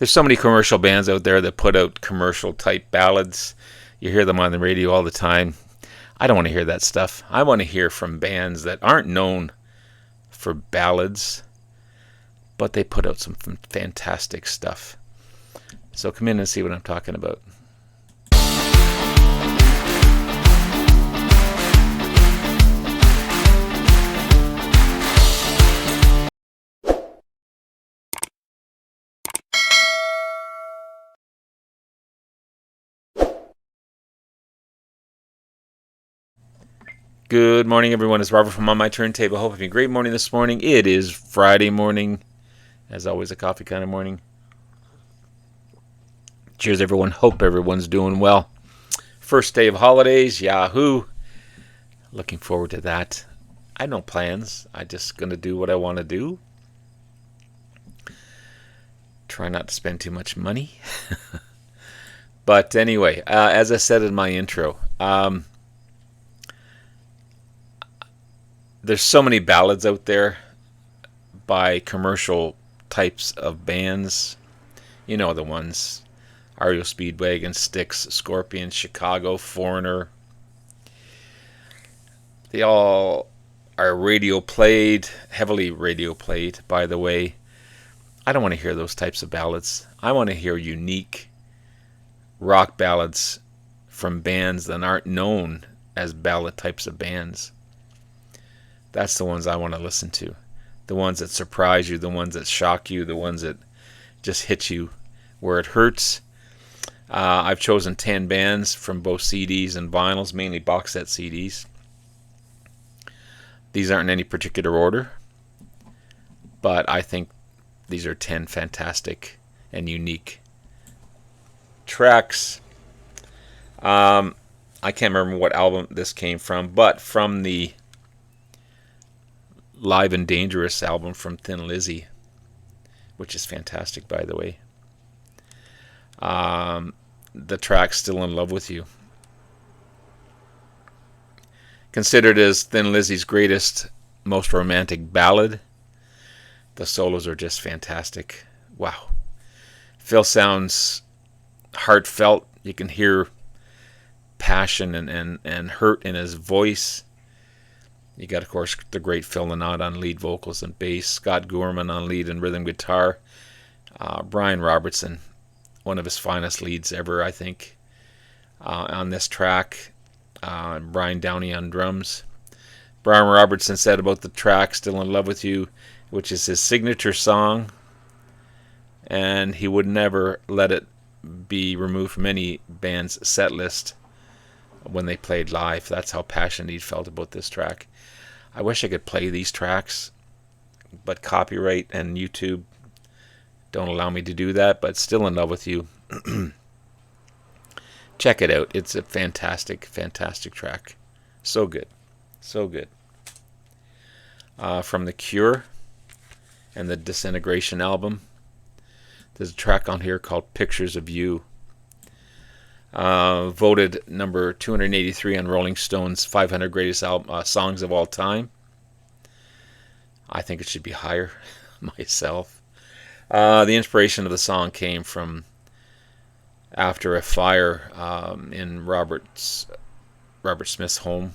There's so many commercial bands out there that put out commercial type ballads. You hear them on the radio all the time. I don't want to hear that stuff. I want to hear from bands that aren't known for ballads, but they put out some fantastic stuff. So come in and see what I'm talking about. Good morning, everyone. It's Robert from On My Turntable. Hope you're having a great morning this morning. It is Friday morning. As always, a coffee kind of morning. Cheers, everyone. Hope everyone's doing well. First day of holidays. Yahoo. Looking forward to that. I have no plans. I'm just going to do what I want to do. Try not to spend too much money. But anyway, as I said in my intro, there's so many ballads out there by commercial types of bands. You know the ones. REO Speedwagon, Styx, Scorpion, Chicago, Foreigner. They all are radio played, heavily radio played, by the way. I don't want to hear those types of ballads. I want to hear unique rock ballads from bands that aren't known as ballad types of bands. That's the ones I want to listen to. The ones that surprise you, the ones that shock you, the ones that just hit you where it hurts. I've chosen 10 bands from both CDs and vinyls, mainly box set CDs. These aren't in any particular order, but I think these are 10 fantastic and unique tracks. I can't remember what album this came from, but from the Live and Dangerous album from Thin Lizzy, which is fantastic, by the way. The track Still in Love with You. Considered as Thin Lizzy's greatest, most romantic ballad. The solos are just fantastic. Wow. Phil sounds heartfelt. You can hear passion and hurt in his voice. You got, of course, the great Phil Lynott on lead vocals and bass, Scott Gorman on lead and rhythm guitar, Brian Robertson, one of his finest leads ever, I think, on this track, Brian Downey on drums. Brian Robertson said about the track Still in Love with You, which is his signature song, and he would never let it be removed from any band's set list when they played live. That's how passionate he felt about this track. I wish I could play these tracks, but copyright and YouTube don't allow me to do that. But Still in Love with You, check it out. It's a fantastic, fantastic track. So good. So good. From The Cure and the Disintegration album, there's a track on here called Pictures of You. Voted number 283 on Rolling Stone's 500 greatest songs of all time. I think it should be higher myself. The inspiration of the song came from after a fire in Robert Smith's home.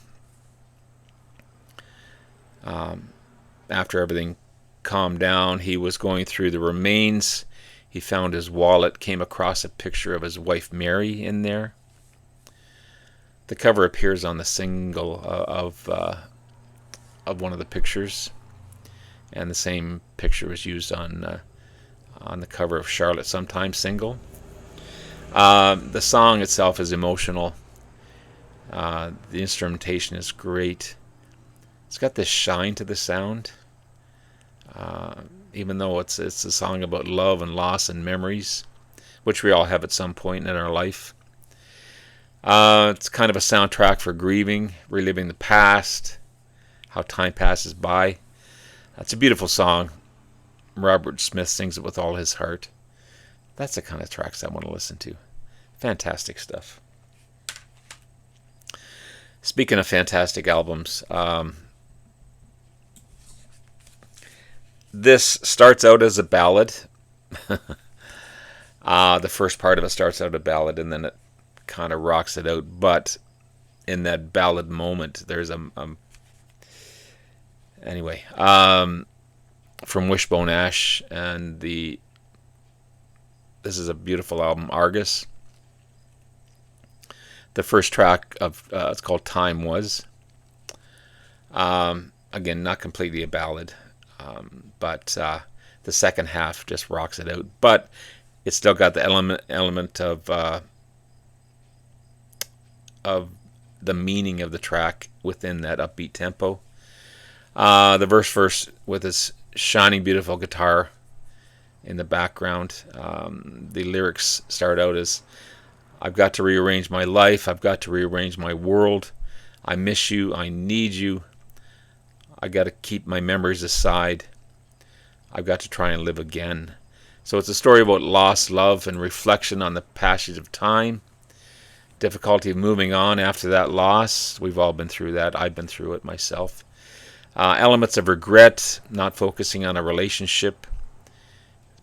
After everything calmed down, he was going through the remains. He found his wallet, came across a picture of his wife Mary in there. The cover appears on the single of one of the pictures, and the same picture was used on the cover of Charlotte Sometime single. The song itself is emotional. The instrumentation is great. It's got this shine to the sound. Even though it's a song about love and loss and memories, which we all have at some point in our life. It's kind of a soundtrack for grieving, reliving the past, how time passes by. It's a beautiful song. Robert Smith sings it with all his heart. That's the kind of tracks I want to listen to. Fantastic stuff. Speaking of fantastic albums, this starts out as a ballad. The first part of it starts out a ballad, and then it kind of rocks it out. But in that ballad moment, there's anyway, from Wishbone Ash, and this is a beautiful album, Argus. The first track of it's called Time Was. Again, not completely a ballad, but the second half just rocks it out. But it's still got the element of the meaning of the track within that upbeat tempo. The verse with its shining, beautiful guitar in the background. The lyrics start out as, I've got to rearrange my life, I've got to rearrange my world, I miss you, I need you, I got to keep my memories aside, I've got to try and live again. So it's a story about lost love and reflection on the passage of time, difficulty of moving on after that loss. We've all been through that. I've been through it myself. Elements of regret, not focusing on a relationship,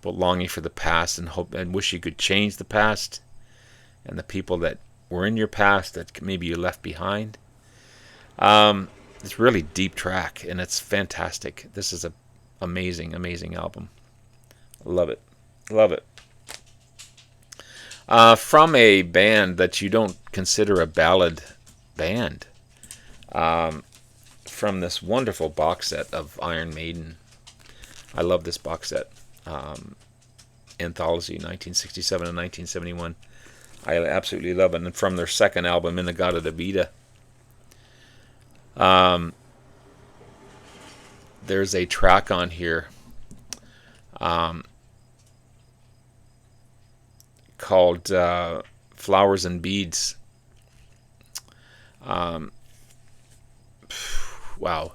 but longing for the past and hope and wish you could change the past and the people that were in your past that maybe you left behind. It's really deep track, and it's fantastic. This is an amazing, amazing album. Love it. Love it. From a band that you don't consider a ballad band, from this wonderful box set of Iron Maiden. I love this box set. Anthology, 1967 and 1971. I absolutely love it. And from their second album, In-A-Gadda Da Vida, there's a track on here called Flowers and Beads. Wow.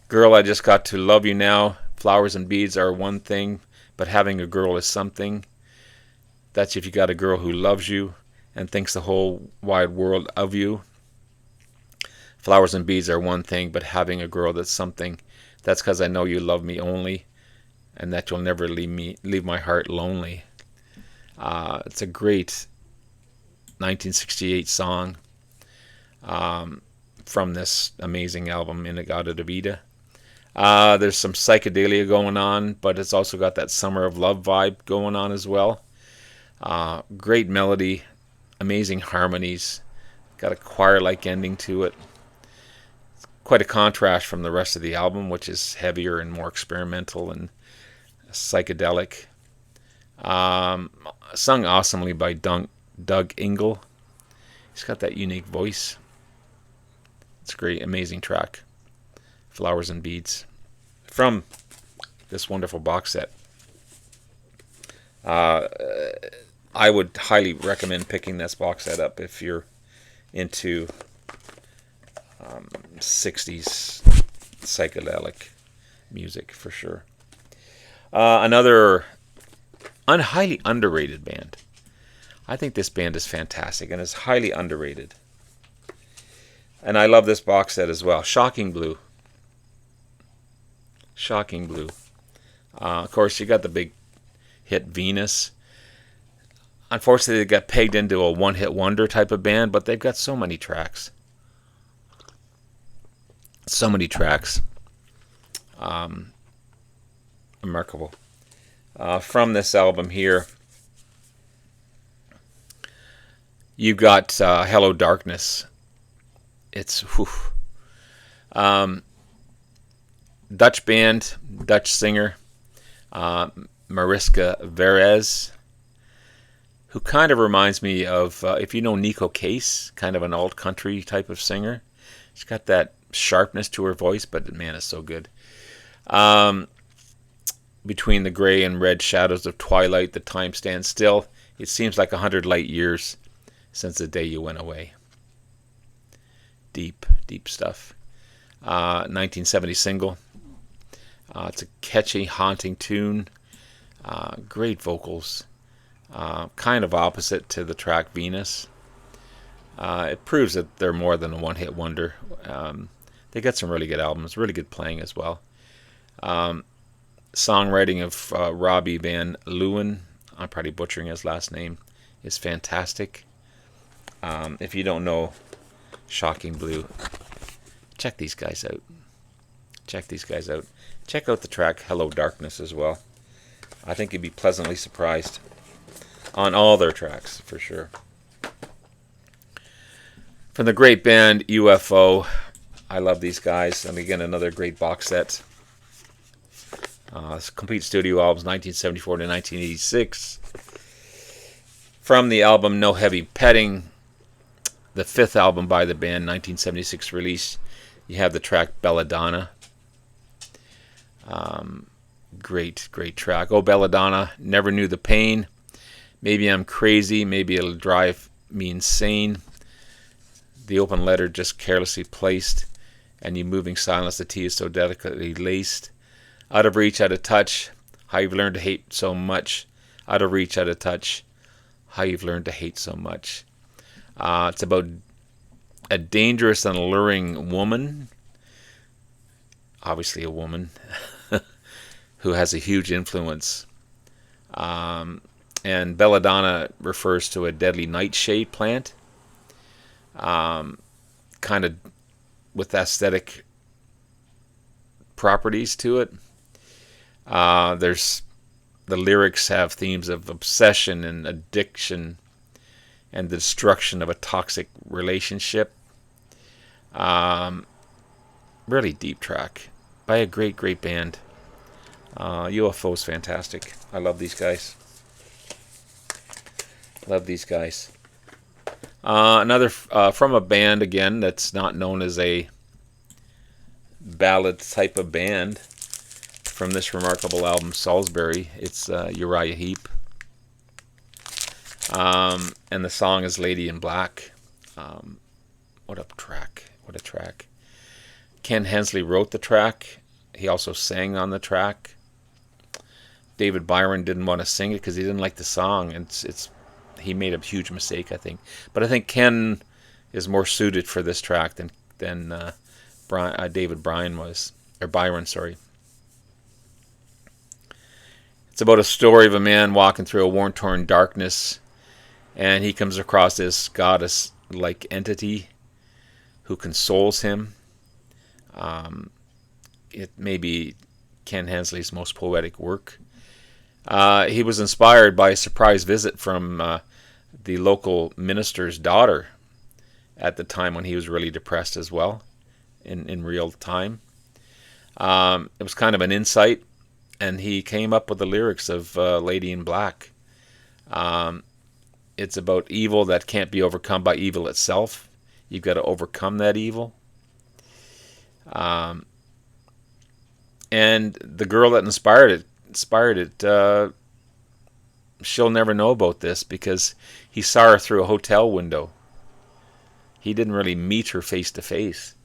Girl, I just got to love you now. Flowers and beads are one thing, but having a girl is something. That's if you got a girl who loves you and thinks the whole wide world of you. Flowers and beads are one thing, but having a girl that's something. That's because I know you love me only, and that you'll never leave my heart lonely. It's a great 1968 song from this amazing album, In-A-Gadda Da Vida. There's some psychedelia going on, but it's also got that Summer of Love vibe going on as well. Great melody, amazing harmonies, got a choir-like ending to it. It's quite a contrast from the rest of the album, which is heavier and more experimental and psychedelic. Sung awesomely by Doug Ingle. He's got that unique voice. It's a great, amazing track. Flowers and Beads from this wonderful box set. I would highly recommend picking this box set up if you're into 60s psychedelic music, for sure. Another highly underrated band. I think this band is fantastic and is highly underrated. And I love this box set as well. Shocking Blue. Shocking Blue. Of course, you got the big hit Venus. Unfortunately, they got pegged into a one-hit wonder type of band, but they've got so many tracks. So many tracks. Remarkable. From this album here, you've got Hello Darkness. It's Dutch band, Dutch singer, Mariska Verez, who kind of reminds me of, if you know Nico Case, kind of an alt country type of singer. She's got that sharpness to her voice, but man, it's so good. Between the gray and red shadows of twilight, the time stands still. It seems like 100 light years since the day you went away. Deep, deep stuff. 1970 single. It's a catchy, haunting tune. Great vocals. Kind of opposite to the track Venus. It proves that they're more than a one-hit wonder. They got some really good albums, really good playing as well. Songwriting of Robbie Van Leeuwen, I'm probably butchering his last name, is fantastic. If you don't know Shocking Blue, check these guys out. Check these guys out. Check out the track Hello Darkness as well. I think you'd be pleasantly surprised on all their tracks, for sure. From the great band UFO, I love these guys. And again, another great box set. Complete studio albums, 1974 to 1986. From the album No Heavy Petting, the fifth album by the band, 1976 release, you have the track Belladonna. Great track. Oh, Belladonna, never knew the pain. Maybe I'm crazy, maybe it'll drive me insane. The open letter just carelessly placed, and you moving silence, the tea is so delicately laced. Out of reach, out of touch, how you've learned to hate so much. Out of reach, out of touch, how you've learned to hate so much. It's about a dangerous and alluring woman, obviously a woman, who has a huge influence. And Belladonna refers to a deadly nightshade plant, kind of with aesthetic properties to it. There's the lyrics have themes of obsession and addiction and the destruction of a toxic relationship. Really deep track by a great band. UFO is fantastic. I love these guys. Love these guys. Another from a band again that's not known as a ballad type of band. From this remarkable album, Salisbury, it's Uriah Heep. And the song is Lady in Black. What a track. What a track. Ken Hensley wrote the track. He also sang on the track. David Byron didn't want to sing it because he didn't like the song. He made a huge mistake, I think. But I think Ken is more suited for this track than David Byron was. Or Byron, sorry. It's about a story of a man walking through a worn-torn darkness, and he comes across this goddess-like entity who consoles him. It may be Ken Hensley's most poetic work. He was inspired by a surprise visit from the local minister's daughter at the time when he was really depressed as well, in real time. It was kind of an insight, and he came up with the lyrics of Lady in Black. It's about evil that can't be overcome by evil itself. You've got to overcome that evil. And the girl that inspired it, she'll never know about this because he saw her through a hotel window. He didn't really meet her face to face.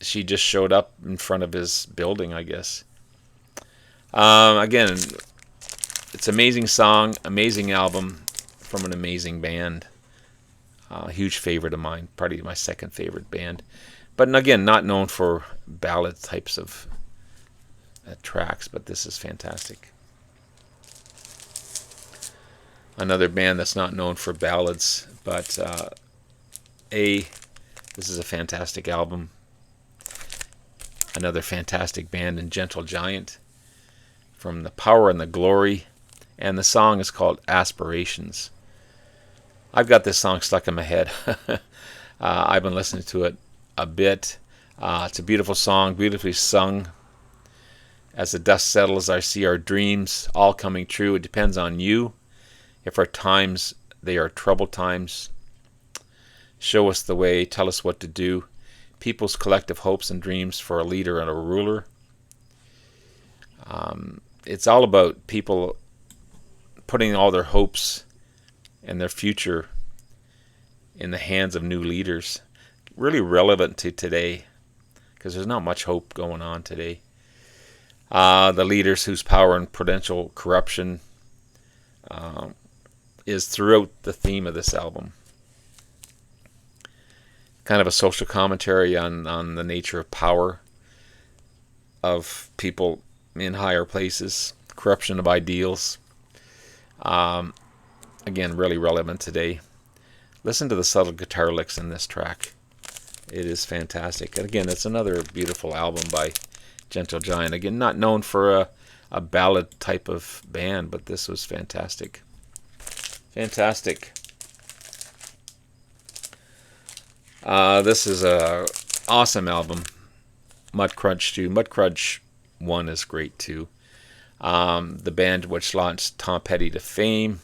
She just showed up in front of his building, I guess. Again, it's an amazing song, amazing album from an amazing band. Huge favorite of mine, probably my second favorite band. But again, not known for ballad types of tracks, but this is fantastic. Another band that's not known for ballads, but this is a fantastic album. Another fantastic band in Gentle Giant, from The Power and the Glory, and the song is called Aspirations. I've got this song stuck in my head. I've been listening to it a bit. It's a beautiful song, beautifully sung. As the dust settles, I see our dreams all coming true. It depends on you. If our times, they are troubled times. Show us the way, tell us what to do. People's collective hopes and dreams for a leader and a ruler. It's all about people putting all their hopes and their future in the hands of new leaders. Really relevant to today, because there's not much hope going on today. The leaders whose power and prudential corruption is throughout the theme of this album. Kind of a social commentary on the nature of power, of people in higher places, corruption of ideals. Um, Again, really relevant today. Listen to the subtle guitar licks in this track. It is fantastic. And again, it's another beautiful album by Gentle Giant. Again, not known for a ballad type of band, but this was fantastic. Fantastic. This is a awesome album. Mudcrutch 2. Mudcrutch 1 is great too. The band which launched Tom Petty to fame.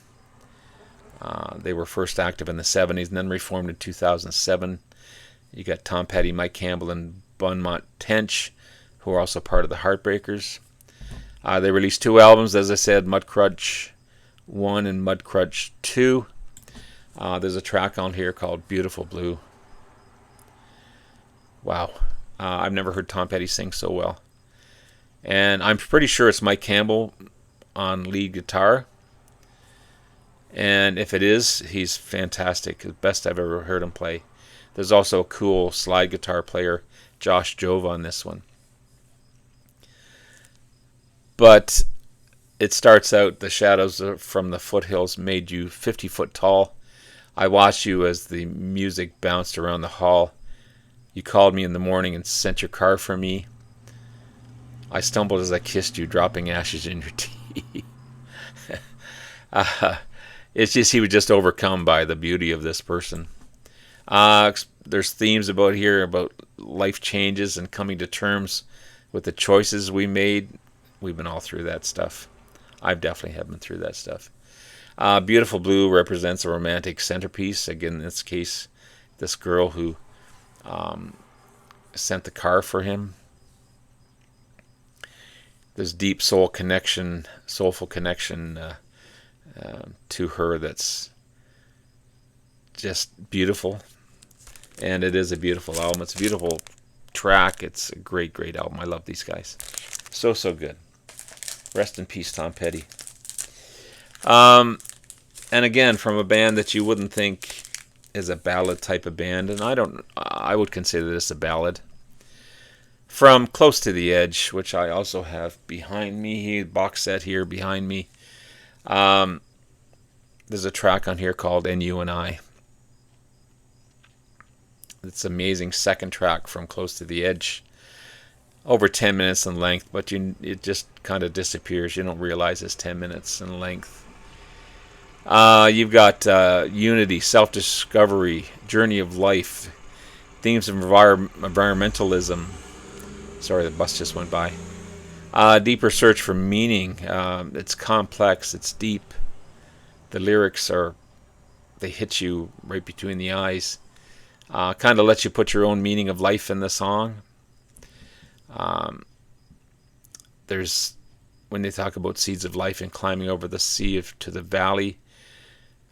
They were first active in the 70s and then reformed in 2007. You got Tom Petty, Mike Campbell, and Beaumont Tench, who are also part of the Heartbreakers. They released 2 albums, as I said, Mudcrutch 1 and Mudcrutch 2. There's a track on here called Beautiful Blue. Wow. I've never heard Tom Petty sing so well. And I'm pretty sure it's Mike Campbell on lead guitar. And if it is, he's fantastic. The best I've ever heard him play. There's also a cool slide guitar player, Josh Jova, on this one. But it starts out, the shadows from the foothills made you 50 foot tall. I watched you as the music bounced around the hall. You called me in the morning and sent your car for me. I stumbled as I kissed you, dropping ashes in your tea. It's just, he was just overcome by the beauty of this person. There's themes about here about life changes and coming to terms with the choices we made. We've been all through that stuff. I've definitely have been through that stuff. Beautiful Blue represents a romantic centerpiece. Again, in this case, this girl who sent the car for him. There's deep soulful connection to her that's just beautiful. And it is a beautiful album. It's a beautiful track. It's a great, great album. I love these guys. So, so good. Rest in peace, Tom Petty. And again, from a band that you wouldn't think is a ballad type of band, and I would consider this a ballad. From Close to the Edge, which I also have behind me, box set here behind me. There's a track on here called And You and I. It's an amazing second track from Close to the Edge. Over 10 minutes in length, but it just kind of disappears. You don't realize it's 10 minutes in length. You've got unity, self-discovery, journey of life, themes of environmentalism. Sorry, the bus just went by. Deeper search for meaning. It's complex. It's deep. The lyrics they hit you right between the eyes. Kind of lets you put your own meaning of life in the song. There's, when they talk about seeds of life and climbing over the sea to the valley,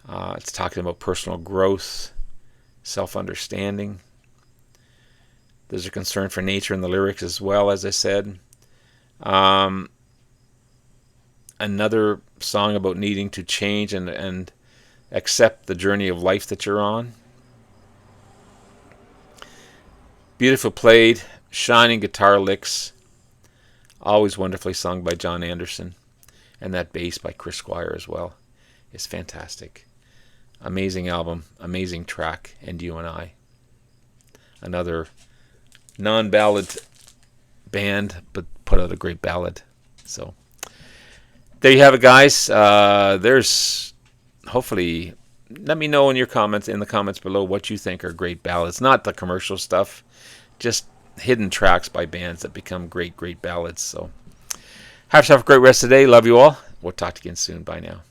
it's talking about personal growth, self-understanding. There's a concern for nature in the lyrics as well, as I said. Another song about needing to change and accept the journey of life that you're on. Beautiful played, shining guitar licks, always wonderfully sung by John Anderson, and that bass by Chris Squire as well is fantastic. Amazing album, amazing track, And You and I. Another non-ballad band, but put out a great ballad. So there you have it, guys. There's hopefully, let me know in the comments below what you think are great ballads. Not the commercial stuff, just hidden tracks by bands that become great, great ballads. So have yourself a great rest of the day. Love you all. We'll talk to you again soon. Bye now.